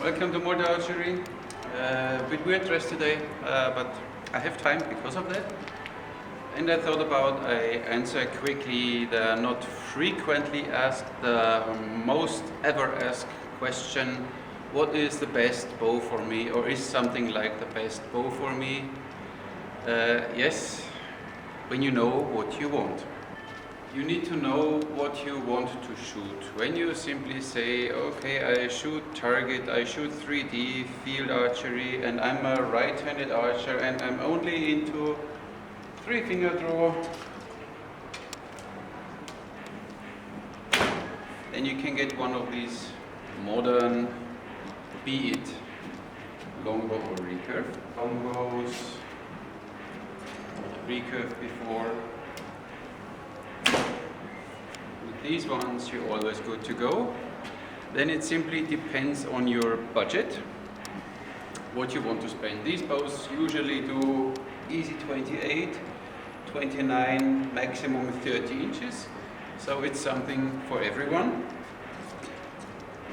Welcome to Malta Archery. A bit weird dress today, but I have time because of that. And I thought about I answer quickly the not frequently asked, the most ever asked question: what is the best bow for me, or is something like the best bow for me? Yes, when you know what you want. You need to know what you want to shoot. When you simply say, okay, I shoot target, I shoot 3D, field archery, and I'm a right-handed archer, and I'm only into 3-finger draw, then you can get one of these modern, be it longbow or recurve. Longbows, recurve before. These ones you're always good to go. Then it simply depends on your budget, what you want to spend. These bows usually do easy 28, 29, maximum 30 inches. So it's something for everyone.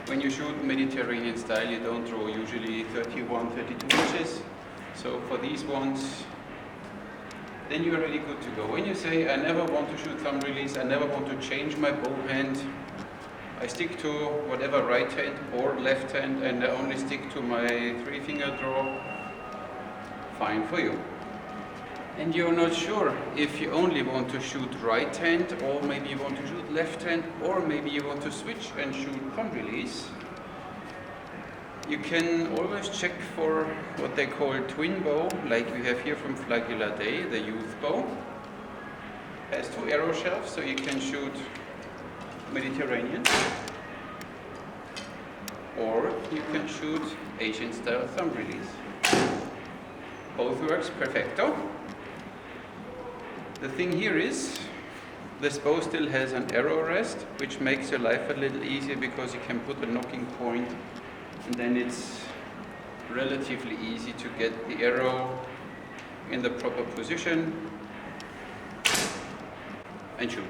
When you shoot Mediterranean style, you don't draw usually 31, 32 inches. So for these ones, then you're really good to go. When you say, I never want to shoot thumb release, I never want to change my bow hand, I stick to whatever right hand or left hand, and I only stick to my 3-finger draw, fine for you. And you're not sure if you only want to shoot right hand, or maybe you want to shoot left hand, or maybe you want to switch and shoot thumb release. You can always check for what they call twin bow, like we have here from Lija LJA, the youth bow. Has 2 arrow shelves, so you can shoot Mediterranean, or you can shoot Asian style thumb release. Both works perfecto. The thing here is, this bow still has an arrow rest, which makes your life a little easier because you can put a knocking point, and then it's relatively easy to get the arrow in the proper position and shoot.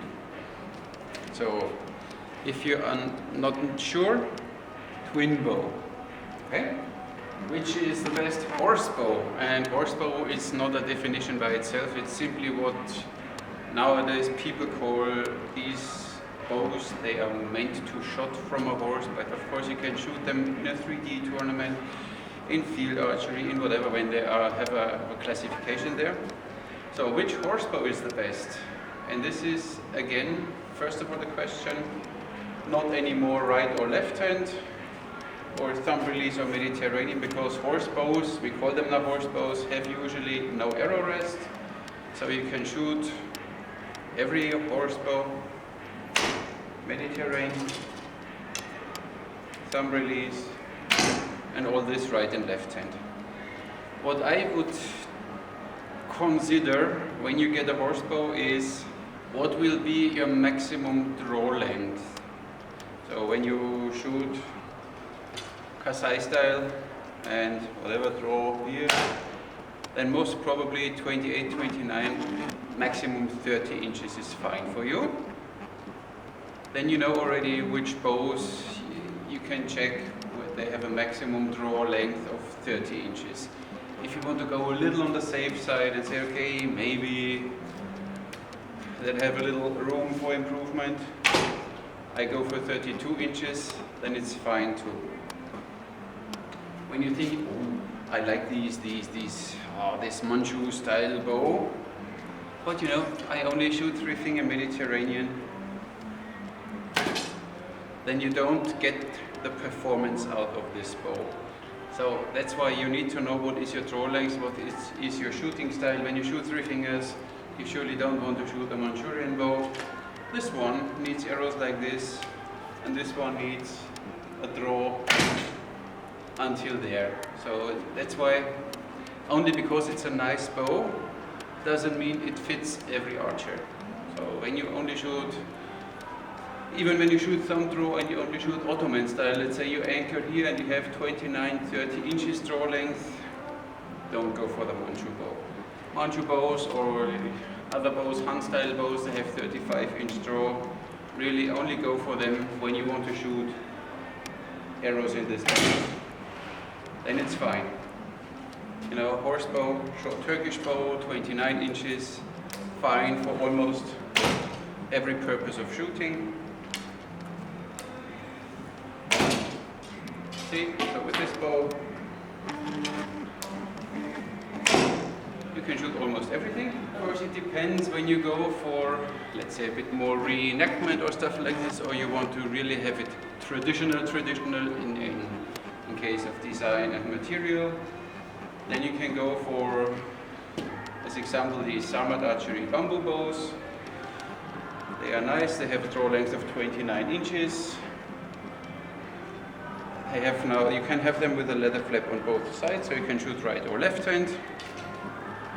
So if you are not sure, twin bow, okay? Which is the best horse bow? And horse bow is not a definition by itself, it's simply what nowadays people call these bows. They are meant to shot from a horse, but of course you can shoot them in a 3D tournament, in field archery, in whatever, when they have a classification there. So which horse bow is the best? And this is, again, first of all the question, not anymore right or left hand, or thumb release or Mediterranean, because horse bows, we call them now horse bows, have usually no arrow rest, so you can shoot every horse bow, Mediterranean, thumb release, and all this right and left hand. What I would consider when you get a horse bow is what will be your maximum draw length. So when you shoot Kasai style and whatever draw here, then most probably 28, 29, maximum 30 inches is fine for you. Then you know already which bows you can check. They have a maximum draw length of 30 inches. If you want to go a little on the safe side and say, okay, maybe that have a little room for improvement, I go for 32 inches, then it's fine too. When you think, oh, I like this Manchu style bow, but you know, I only shoot 3-finger Mediterranean, then you don't get the performance out of this bow. So that's why you need to know what is your draw length, what is your shooting style. When you shoot 3 fingers, you surely don't want to shoot a Manchurian bow. This one needs arrows like this, and this one needs a draw until there. So that's why, only because it's a nice bow, doesn't mean it fits every archer. So when you only shoot, even when you shoot thumb draw and you only shoot Ottoman style, let's say you anchor here and you have 29, 30 inches draw length, don't go for the Manchu bow. Manchu bows or other bows, Han style bows, they have 35-inch draw. Really only go for them when you want to shoot arrows in this direction. then it's fine. You know, horse bow, short Turkish bow, 29 inches, fine for almost every purpose of shooting. See, so with this bow, you can shoot almost everything. Of course, it depends when you go for, let's say, a bit more reenactment or stuff like this, or you want to really have it traditional in case of design and material. Then you can go for, as example, these Malta Archery bamboo bows. They are nice, they have a draw length of 29 inches. They have now, you can have them with a leather flap on both sides, so you can shoot right or left hand.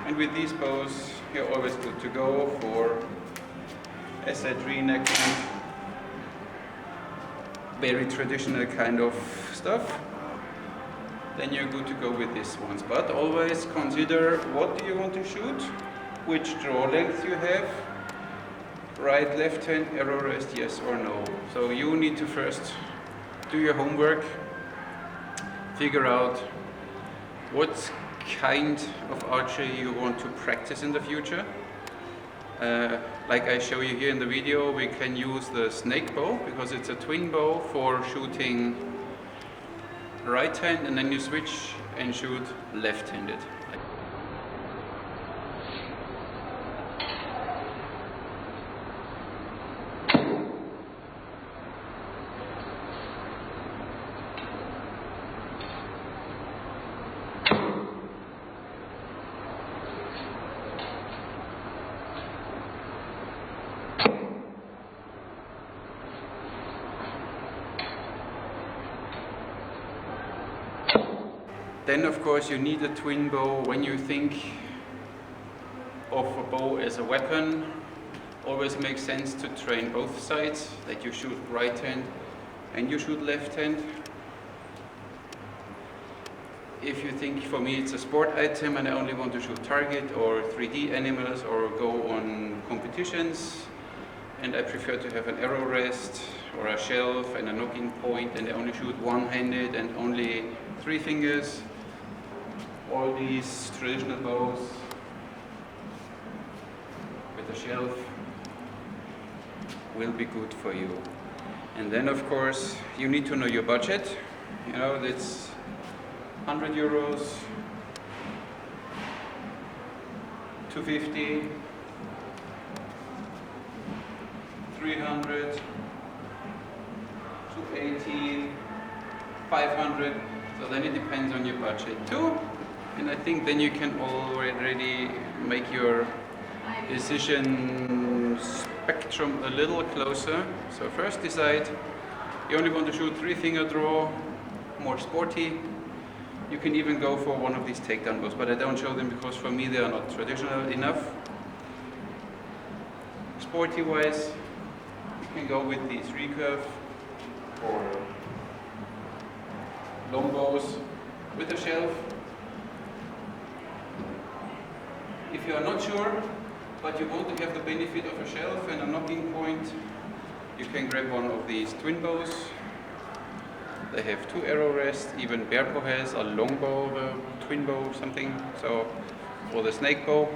And with these bows, you're always good to go for, as said, reenactment, very traditional kind of stuff. Then you're good to go with these ones. But always consider what do you want to shoot, which draw length you have, right, left hand, arrow rest, yes or no. So you need to first do your homework, figure out what kind of archery you want to practice in the future. Like I show you here in the video, we can use the snake bow because it's a twin bow for shooting right hand, and then you switch and shoot left-handed. Then of course you need a twin bow when you think of a bow as a weapon. Always makes sense to train both sides, that you shoot right hand and you shoot left hand. If you think, for me it's a sport item and I only want to shoot target or 3D animals or go on competitions, and I prefer to have an arrow rest or a shelf and a knocking point, and I only shoot one-handed and only 3 fingers, all these traditional bows with a shelf will be good for you. And then of course you need to know your budget. You know, that's 100 euros, 250, 300, 280, 500. So then it depends on your budget too. And I think then you can already make your decision spectrum a little closer. So first decide, you only want to shoot 3-finger draw, more sporty. You can even go for one of these takedown bows, but I don't show them because for me they are not traditional enough. Sporty wise, you can go with these recurve or long bows with a shelf. If you are not sure, but you want to have the benefit of a shelf and a knocking point, you can grab one of these twin bows. They have 2 arrow rests, even Bearpo has a long bow, twin bow something, so, or the snake bow,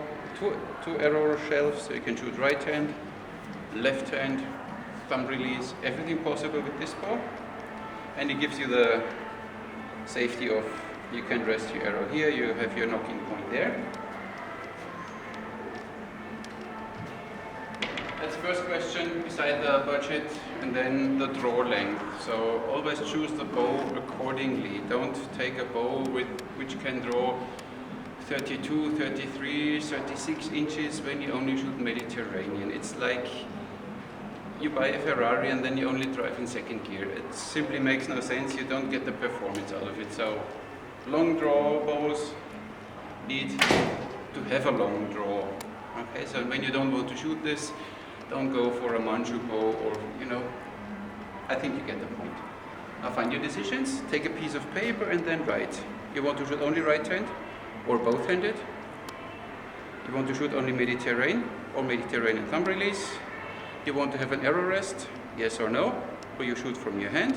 two arrow shelves, so you can shoot right hand, left hand, thumb release, everything possible with this bow. And it gives you the safety of, you can rest your arrow here, you have your knocking point there. That's the first question, beside the budget, and then the draw length. So always choose the bow accordingly. Don't take a bow which can draw 32, 33, 36 inches when you only shoot Mediterranean. It's like you buy a Ferrari and then you only drive in second gear. It simply makes no sense, you don't get the performance out of it. So long draw bows need to have a long draw. Okay, so when you don't want to shoot this, don't go for a Manchu bow, or, you know, I think you get the point. Now find your decisions, take a piece of paper and then write. You want to shoot only right hand or both handed? You want to shoot only Mediterranean or Mediterranean thumb release? You want to have an arrow rest, yes or no, or you shoot from your hand?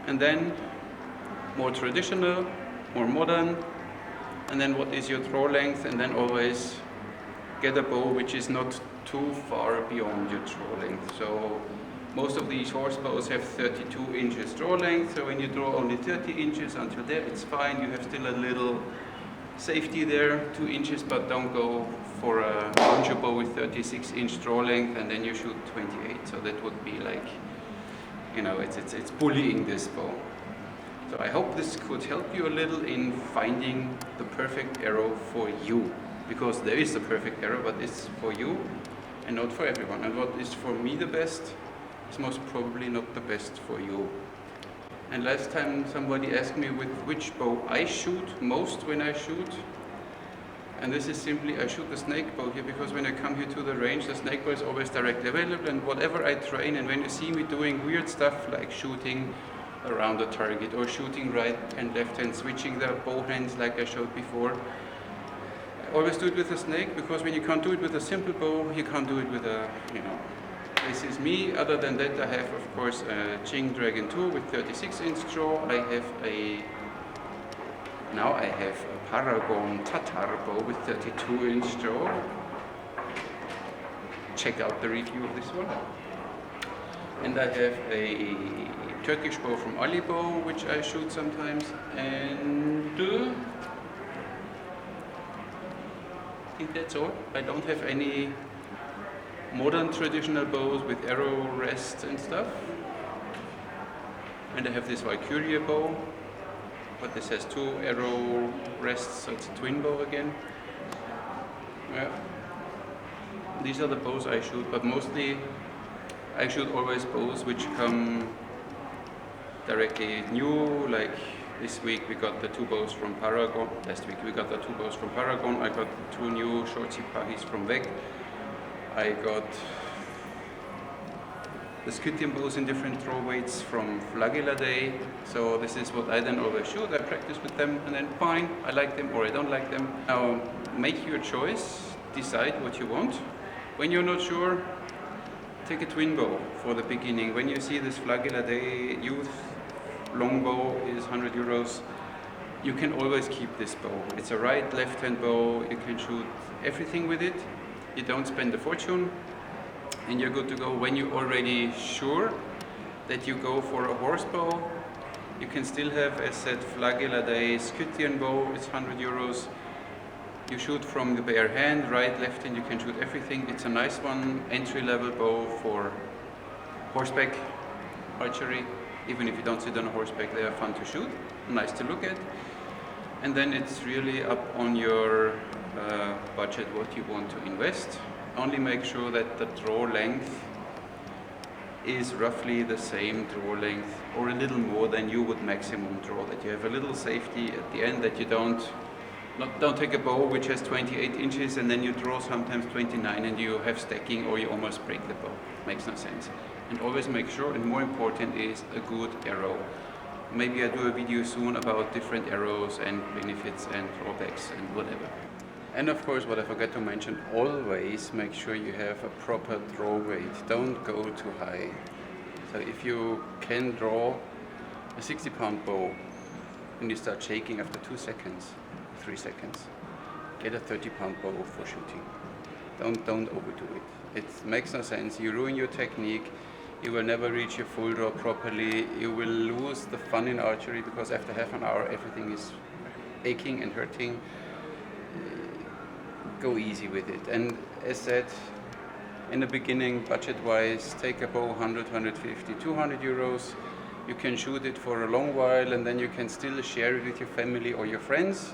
And then more traditional, more modern, and then what is your draw length, and then always get a bow which is not too far beyond your draw length. So most of these horse bows have 32 inches draw length, so when you draw only 30 inches until there, it's fine. You have still a little safety there, 2 inches, but don't go for a launcher bow with 36 inch draw length and then you shoot 28. So that would be like, you know, it's bullying this bow. So I hope this could help you a little in finding the perfect arrow for you, because there is a perfect arrow, but it's for you and not for everyone. And what is for me the best is most probably not the best for you. And last time somebody asked me with which bow I shoot most when I shoot. And this is simply, I shoot the snake bow here because when I come here to the range, the snake bow is always directly available, and whatever I train, and when you see me doing weird stuff like shooting around the target or shooting right and left hand, switching the bow hands like I showed before, I always do it with a snake, because when you can't do it with a simple bow, you can't do it with a, you know, this is me. Other than that, I have of course a Jing Dragon 2 with 36 inch draw. Now I have a Paragon Tatar bow with 32 inch draw. Check out the review of this one. And I have a Turkish bow from Annibale, which I shoot sometimes, and I think that's all. I don't have any modern traditional bows with arrow rests and stuff. And I have this Valkyria bow, but this has 2 arrow rests, so it's a twin bow again. Yeah. These are the bows I shoot, but mostly I shoot always bows which come directly new. Like this week we got the 2 bows from Paragon. Last week we got the 2 bows from Paragon. I got 2 new short Sipahis from Weg. I got the Scythian bows in different throw weights from Lija LJA. So this is what I then always shoot. I practice with them and then fine, I like them or I don't like them. Now make your choice, decide what you want. When you're not sure, take a twin bow for the beginning. When you see this Lija LJA youth long bow is 100 euros, you can always keep this bow. It's a right left hand bow, you can shoot everything with it. You don't spend a fortune and you're good to go. When you're already sure that you go for a horse bow, you can still have, as said, Lija LJA Scythian bow, it's 100 euros. You shoot from the bare hand, right, left hand, you can shoot everything. It's a nice one, entry-level bow for horseback archery. Even if you don't sit on a horseback, they are fun to shoot, nice to look at. And then it's really up on your budget what you want to invest. Only make sure that the draw length is roughly the same draw length or a little more than you would maximum draw, that you have a little safety at the end, that you don't take a bow which has 28 inches and then you draw sometimes 29 and you have stacking or you almost break the bow. Makes no sense. And always make sure, and more important is a good arrow. Maybe I do a video soon about different arrows and benefits and drawbacks and whatever. And of course, what I forgot to mention, always make sure you have a proper draw weight. Don't go too high. So if you can draw a 60-pound bow and you start shaking after 2 seconds, 3 seconds, get a 30-pound bow for shooting. Don't overdo it. It makes no sense. You ruin your technique. You will never reach your full draw properly. You will lose the fun in archery because after half an hour everything is aching and hurting. Go easy with it. And as said in the beginning, budget-wise, take a bow 100, 150, 200 euros. You can shoot it for a long while and then you can still share it with your family or your friends.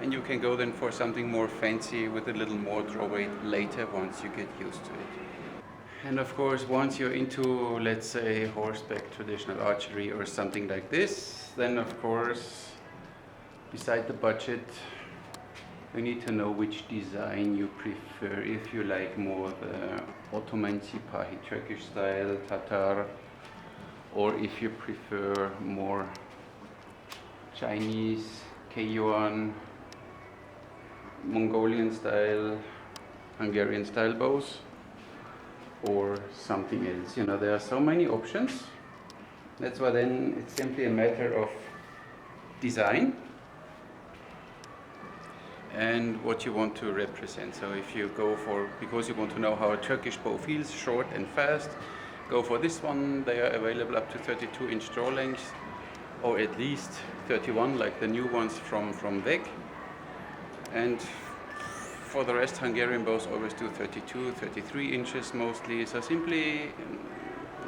And you can go then for something more fancy with a little more draw weight later once you get used to it. And of course, once you're into, let's say, horseback traditional archery or something like this, then of course, beside the budget, you need to know which design you prefer. If you like more the Ottoman Sipahi Turkish style, Tatar, or if you prefer more Chinese, Kayuan, Mongolian style, Hungarian style bows, or something else. You know, there are so many options. That's why then it's simply a matter of design and what you want to represent. So if you go for, because you want to know how a Turkish bow feels, short and fast, go for this one. They are available up to 32-inch draw length, or at least 31, like the new ones from WEG. And for the rest, Hungarian bows always do 32, 33 inches mostly. So simply,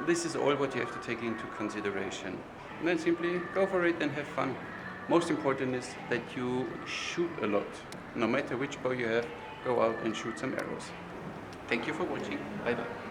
this is all what you have to take into consideration. And then simply go for it and have fun. Most important is that you shoot a lot. No matter which bow you have, go out and shoot some arrows. Thank you for watching. Bye bye.